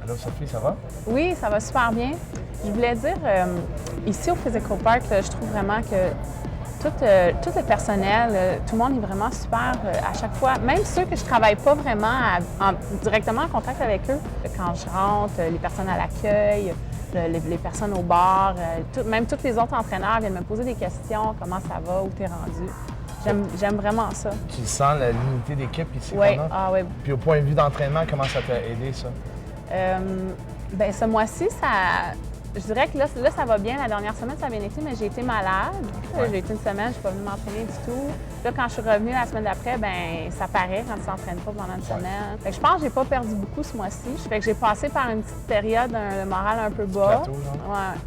Allô, Sophie, ça va? Oui, ça va super bien. Je voulais dire, ici au Physical Park, là, je trouve vraiment que tout le personnel, tout le monde est vraiment super à chaque fois. Même ceux que je travaille pas vraiment directement en contact avec eux. Quand je rentre, les personnes à l'accueil, les personnes au bar, même tous les autres entraîneurs viennent me poser des questions. Comment ça va? Où t'es rendu? J'aime vraiment ça. Tu sens l'unité d'équipe ici Oui, qu'on a? ah oui. Puis au point de vue d'entraînement, comment ça t'a aidé, ça? Bien, ce mois-ci, je dirais que là, ça va bien. La dernière semaine, ça a bien été, mais j'ai été malade. Ouais. J'ai été une semaine, je ne suis pas venue m'entraîner du tout. Là, quand je suis revenue la semaine d'après, bien, ça paraît quand tu ne s'entraînes pas pendant une semaine. Fait que je pense que j'ai pas perdu beaucoup ce mois-ci. Fait que j'ai passé par une petite période, le moral un peu bas. Plateau, genre? Ouais.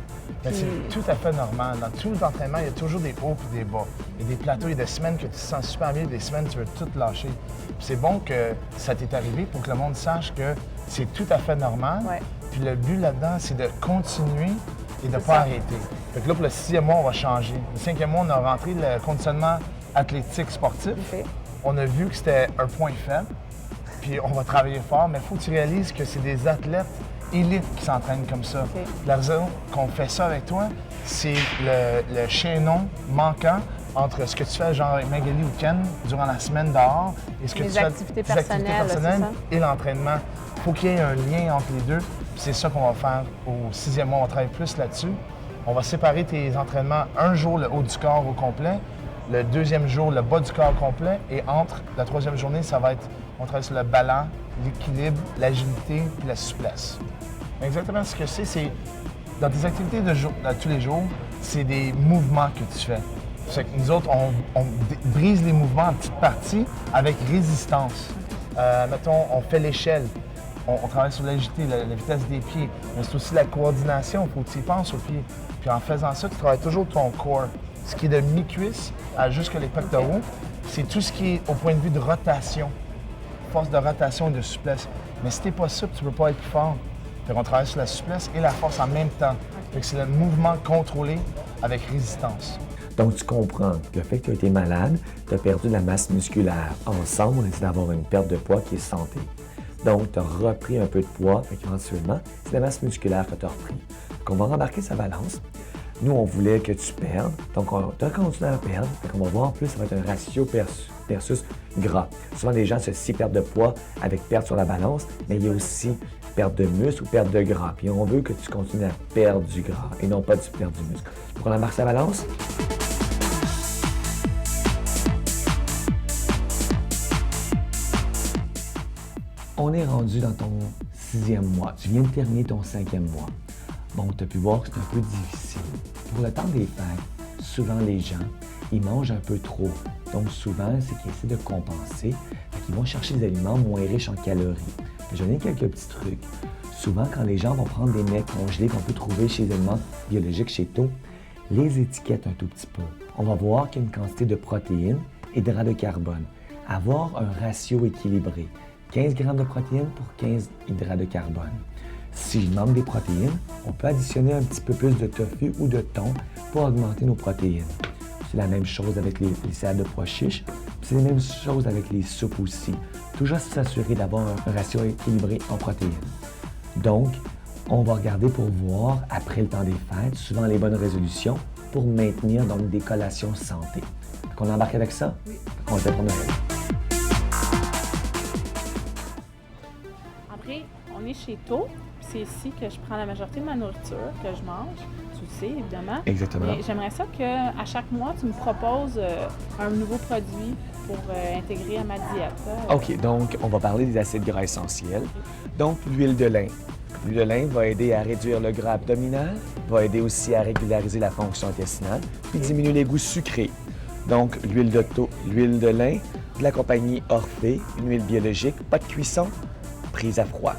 Mais c'est tout à fait normal. Dans tout l'entraînement, il y a toujours des hauts et des bas. Il y a des plateaux, il y a des semaines que tu te sens super bien, des semaines tu veux tout lâcher. Puis c'est bon que ça t'est arrivé pour que le monde sache que c'est tout à fait normal. Ouais. Puis le but là-dedans, c'est de continuer et de ne pas ça. arrêter. Fait que là, pour le 6e mois, on va changer. Le 5e mois, on a rentré le conditionnement athlétique sportif. OK. On a vu que c'était un point faible, puis on va travailler fort, mais il faut que tu réalises que c'est des athlètes élites qui s'entraînent comme ça. OK. La raison qu'on fait ça avec toi, c'est le chaînon manquant entre ce que tu fais, genre avec Magali ou Ken, durant la semaine dehors, et ce que Les tu fais, activités tes activités personnelles, personnelles c'est et l'entraînement. Il faut qu'il y ait un lien entre les deux, puis c'est ça qu'on va faire au 6e mois. On va travailler plus là-dessus. On va séparer tes entraînements un jour le haut du corps au complet, le 2e jour le bas du corps complet, et entre la 3e journée, ça va être, on travaille sur le ballon, l'équilibre, l'agilité puis la souplesse. Exactement ce que c'est dans tes activités de tous les jours, c'est des mouvements que tu fais. C'est que nous autres, on brise les mouvements en petites parties avec résistance. Mettons, on fait l'échelle, on travaille sur l'agilité, la vitesse des pieds, mais c'est aussi la coordination, il faut que tu y penses aux pieds. Puis en faisant ça, tu travailles toujours ton corps. Ce qui est de mi-cuisse jusqu'à les pectoraux, c'est tout ce qui est au point de vue de rotation, force de rotation et de souplesse. Mais si t'es pas souple, tu peux pas être plus fort. Fait qu'on travaille sur la souplesse et la force en même temps. Fait que c'est le mouvement contrôlé avec résistance. Donc, tu comprends que le fait que tu as été malade, tu as perdu de la masse musculaire. Ensemble, on essaie d'avoir une perte de poids qui est santé. Donc, tu as repris un peu de poids, fait qu'éventuellement, c'est la masse musculaire que tu as repris. Donc, on va rembarquer sa balance. Nous, on voulait que tu perdes, donc tu as continué à perdre. Fait qu'on va voir en plus, ça va être un ratio versus gras. Souvent, les gens associent perte de poids avec perte sur la balance, mais il y a aussi perte de muscle ou perte de gras. Puis on veut que tu continues à perdre du gras et non pas perdre du muscle. Donc, on embarque sa balance. On est rendu dans ton 6e mois. Tu viens de terminer ton 5e mois. Bon, tu as pu voir que c'est un peu difficile. Pour le temps des fêtes, souvent les gens, ils mangent un peu trop. Donc souvent, c'est qu'ils essaient de compenser. Ils vont chercher des aliments moins riches en calories. Je vais donner quelques petits trucs. Souvent, quand les gens vont prendre des mets congelés qu'on peut trouver chez les aliments biologiques chez Taux, les étiquettes un tout petit peu. On va voir qu'il y a une quantité de protéines et d'hydrates de carbone. Avoir un ratio équilibré. 15 grammes de protéines pour 15 hydrates de carbone. S'il manque des protéines, on peut additionner un petit peu plus de tofu ou de thon pour augmenter nos protéines. C'est la même chose avec les salades de pois chiches, c'est la même chose avec les soupes aussi. Toujours s'assurer d'avoir un ratio équilibré en protéines. Donc, on va regarder pour voir, après le temps des fêtes, souvent les bonnes résolutions pour maintenir donc des collations santé. On embarque avec ça? Oui. On le fait pour Noël. Après, on est chez Taux. C'est ici que je prends la majorité de ma nourriture que je mange. Tu le sais, évidemment. Exactement. Mais j'aimerais ça qu'à chaque mois, tu me proposes un nouveau produit pour intégrer à ma diète. Là. OK, donc on va parler des acides gras essentiels. Donc, l'huile de lin. L'huile de lin va aider à réduire le gras abdominal, va aider aussi à régulariser la fonction intestinale, puis diminuer les goûts sucrés. Donc, l'huile de lin de la compagnie Orphée, une huile biologique, pas de cuisson, prise à froid.